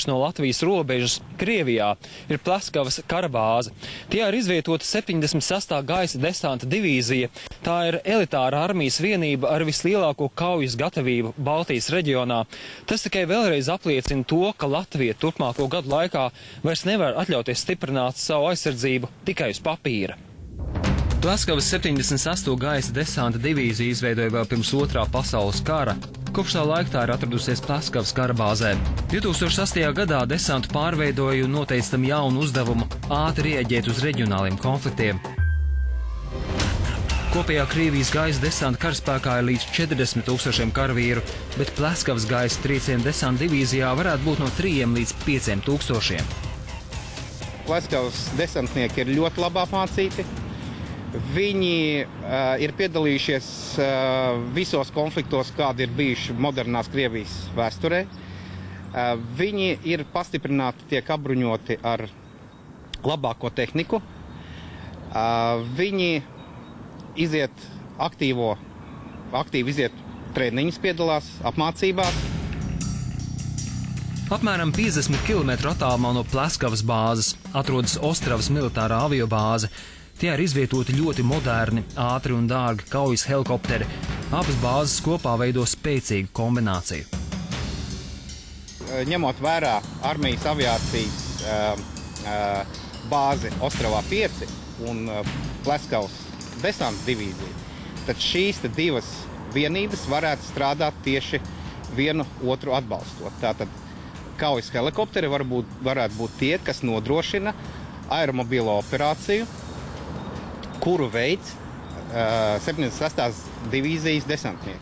No Latvijas robežas Krievijā ir Pleskavas karabāze. Tajā ir izvietota 76. gaisa desanta divīzija. Tā ir elitāra armijas vienība ar vislielāko kaujas gatavību Baltijas reģionā. Tas tikai vēlreiz apliecina to, ka Latvija turpmāko gadu laikā vairs nevar atļauties stiprināt savu aizsardzību tikai uz papīra. Pleskavas 78. gaisa desanta divīzija izveidoja vēl pirms Otrā pasaules kara. Kopš tā laika tā ir atradusies Pleskavas karabāzē. 2008. gadā desantu pārveidoja un noteica tam jaunu uzdevumu – ātri rieģēt uz reģionāliem konfliktiem. Kopējā Krievijas gaisa desanta karaspēkā ir līdz 40 000 karavīru, bet Pleskavas gaisa trieciena desanta divīzijā varētu būt no 3 līdz 5 000. Pleskavas desantnieki ir ļoti labi apmācīti. Viņi ir piedalījušies visos konfliktos, kādi ir bijuši modernās Krievijas vēsturē. Viņi ir pastiprināti, tiek apbruņoti ar labāko tehniku. Viņi aktīvi iziet treniņus, piedalās apmācībās. Apmēram 50 km attālumā no Pleskavas bāzes atrodas Ostravas militārā aviobāze. Tie ir izvietoti ļoti moderni, ātri un dārgi kaujas helikopteri. Abas bāzes kopā veido spēcīgu kombināciju. Ņemot vērā armijas aviācijas bāzi Ostravā 5 un Pleskavas desanta divīzija, tad šīs divas vienības varētu strādāt tieši vienu otru atbalstot. Tātad kaujas helikopteri varētu būt tie, kas nodrošina aeromobilo operāciju, kuru veids 76. divīzijas desantnieki.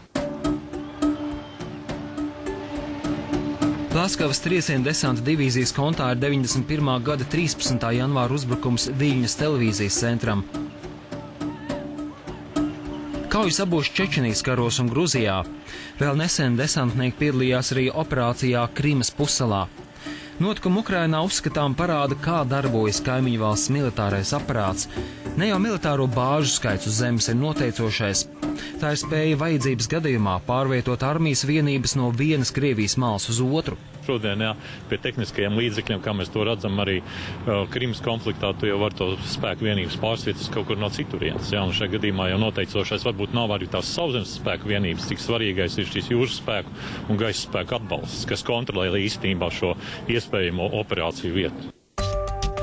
Pleskavas trieciena desanta divīzijas kontā ir 91. gada 13. janvāra uzbrukums Viļņas televīzijas centram. Kaujas abos Čečenijas karos un Gruzijā. Vēl nesen desantnieki piedalījās arī operācijā Krimas pussalā. Notikumi Ukrainā uzskatām parāda, kā darbojas kaimiņu valsts militārais aparāts. Ne jau militāro bāžu skaits uz zemes ir noteicošais. Tā ir spēja vajadzības gadījumā pārvietot armijas vienības no vienas Krievijas malas uz otru. Šodien, pie tehniskajiem līdzekļiem, kā mēs to redzam arī Krimas konfliktā, tu jau var to spēku vienības pārsvietas kaut kur no citurienes. Un šajā gadījumā jau noteicošais varbūt nav arī tās sauszemes spēku vienības, cik svarīgais ir šīs jūras spēku un gaisa spēku atbalsts, kas kontrolē īstenībā šo iespējamo operāciju vietu.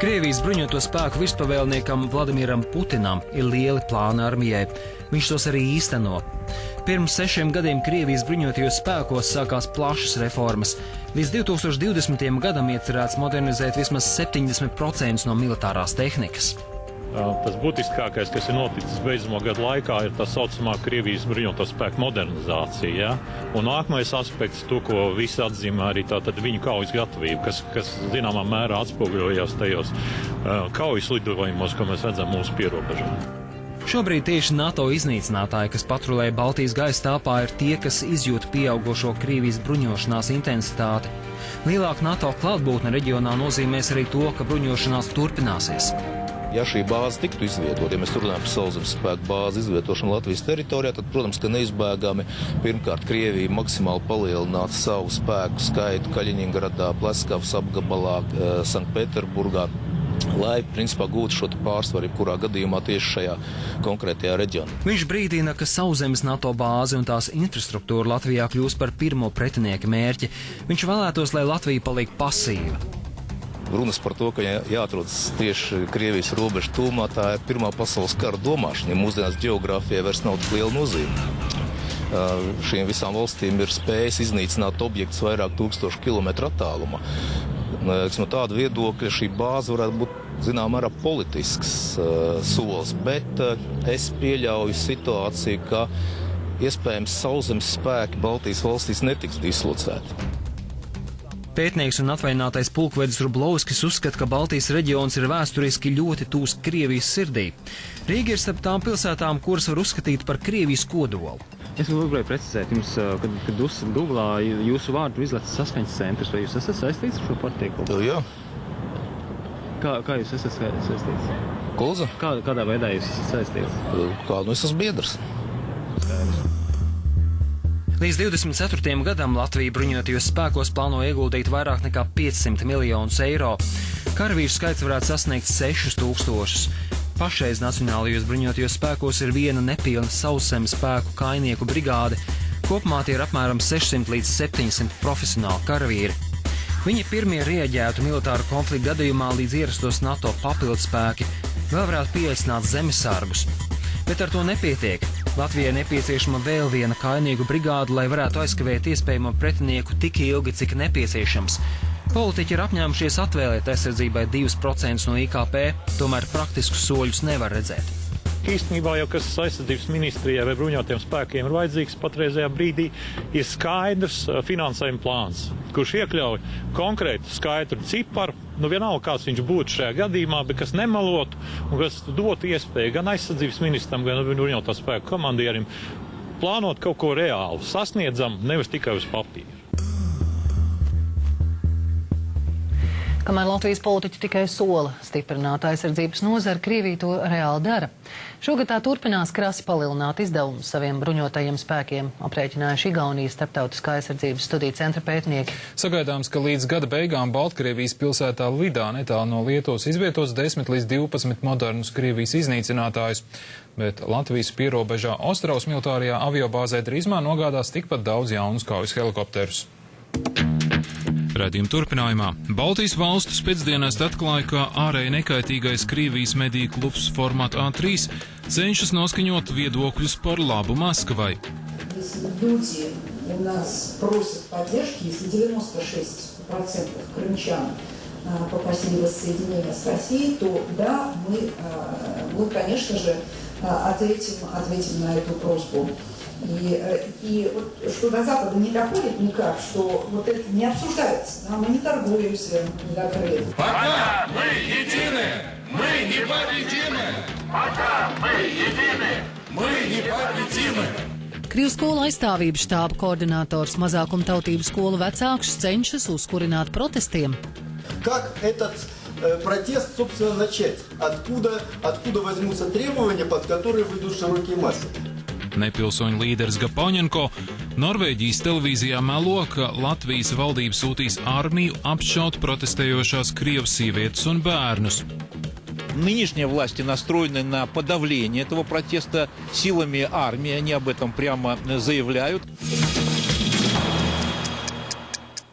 Krievijas bruņoto spēku virspavēlniekam Vladimiram Putinam ir lieli plāni armijai. Viņš tos arī īsteno. Pirms 6 gadiem Krievijas bruņotajos spēkos sākās plašas reformas. Līdz 2020. gadam iecerēts modernizēt vismaz 70% no militārās tehnikas. Tas būtiskākais, kas ir noticis beidzamo gadu laikā, ir tā saucamā Krievijas bruņoto spēku modernizācija. Un nākamais aspekts, to, ko visi atzīmē, arī tātad viņu kaujas gatavību, kas zināmā mērā atspoguļojās tajos kaujas lidojumos, ko mēs redzam mūsu pierobežā. Šobrīd tieši NATO iznīcinātāji, kas patrulē Baltijas gaisa telpā, ir tie, kas izjūt pieaugušo Krievijas bruņošanās intensitāti. Lielāka NATO klātbūtne reģionā nozīmēs arī to, ka bruņošanās turpināsies. Ja šī bāze tiktu izvietota, ja mēs runājam par sauszemes spēku bāzi izvietošanu Latvijas teritorijā, tad, protams, ka neizbēgami pirmkārt Krievija maksimāli palielinātu savu spēku skaitu Kaļiņingradā, Pleskavas apgabalā, Sanktpēterburgā, lai, principā, gūtu šo pārsvaru, kurā gadījumā tieši šajā konkrētajā reģionā. Viņš brīdina, ka sauszemes NATO bāze un tās infrastruktūra Latvijā kļūs par pirmo pretinieka mērķi. Viņš vēlētos, lai Latvija paliek pasīva. Runas par to, ka jāatrodas tieši Krievijas robeža tūmā, tā ir Pirmā pasaules kara domāšana, ja mūsdienās geogrāfijai vairs nav tik liela nozīme. Šīm visām valstīm ir spējas iznīcināt objektus vairāk tūkstošu kilometru attālumā. No tāda viedokļa šī bāze varētu būt, zinām, mērā politisks solis, bet es pieļauju situāciju, ka iespējams sauszemes spēki Baltijas valstīs netiks dislocēti. Pētnieks un atvainātais pulkvedis Rublovskis uzskata, ka Baltijas reģions ir vēsturiski ļoti tūs Krievijas sirdī. Rīga ir starp tām pilsētām, kuras var uzskatīt par Krievijas kodolu. Es gribēju precizēt jums, kad Googlā jūsu vārdu izlacis saskaņas centrs, vai jūs esat saistīts ar šo partiju? Jā. Kā jūs esat saistīts? Kulza? Kādā veidā jūs esat saistīts? Es esmu biedrs. Līdz 24. gadam Latvija bruņotajos spēkos plāno ieguldīt vairāk nekā 500 miljonus eiro. Karavīru skaits varētu sasniegt 6000. Pašreiz Nacionālajos bruņotajos spēkos ir viena nepilna sauszemes spēku kainieku brigāde. Kopumā tie ir apmēram 600 līdz 700 profesionāli karavīri. Viņi pirmie rieģētu militāru konfliktu gadījumā, līdz ierastos NATO papildspēki. Vēl varētu pieaicināt zemesargus. Bet ar to nepietiek. Latvijai nepieciešama vēl viena kainieku brigāde, lai varētu aizkavēt iespējamo pretinieku tik ilgi, cik nepieciešams. Politiķi ir apņēmušies atvēlēt aizsardzībai 2% no IKP, tomēr praktiskus soļus nevar redzēt. Īstenībā jau kas aizsardzības ministrijai vai bruņotajiem spēkiem ir vajadzīgs patreizajā brīdī, ir skaidrs finansējuma plāns, kurš iekļauj konkrētu skaidru ciparu, vienalga kāds viņš būtu šajā gadījumā, bet kas nemalotu un kas dotu iespēju gan aizsardzības ministram, gan bruņotā spēku komandierim plānot kaut ko reālu, sasniedzam, nevis tikai uz papīra. Kamēr Latvijas politiķi tikai sola stiprināt aizsardzības nozari, Krievija to reāli dara. Šogad tā turpinās krasi palielināt izdevumus saviem bruņotajiem spēkiem, aprēķinājuši Igaunijas starptautiskā aizsardzības studiju centra pētnieki. Sagaidāms, ka līdz gada beigām Baltkrievijas pilsētā Lidā netālu no Lietuvas izvietos 10 līdz 12 modernus Krievijas iznīcinātājus, bet Latvijas pierobežā Ostraus militārajā aviobāzē drīzumā nogādās tikpat daudz jaunus kaujas helikopterus. Raidījuma turpinājumā Baltijas valstu spēcdienas atklāja, ka ārēji nekaitīgais Krievijas mediju klubs Format A3 cenšas noskaņot viedokļus par labu Maskavai. Люди у нас просят поддержки, если 96% крымчан попросили воссоединения с Россией, то да, мы, конечно же, ответим на эту просьбу. И вот, что до Запада не доходит никак, что вот это не обсуждается, мы не торгуемся закрыто. Пока мы едины, мы непобедимы! Пока мы едины, мы непобедимы! Krievu skolu aizstāvību štāba koordinators mazākumtautību skolu vecāks cenšas uzkurināt protestiem. Как этот протест, собственно, начать? Откуда возьмутся требования, под которые выйдут широкие массы? Nepilsoņu līderis Gapoņenko Norvēģijas televīzijā melo, ka Latvijas valdība sūtīs armiju apšaut protestējošās Krievas sievietes un bērnus. Нынешние власти настроены на подавление этого протеста силами армии, они об этом прямо заявляют.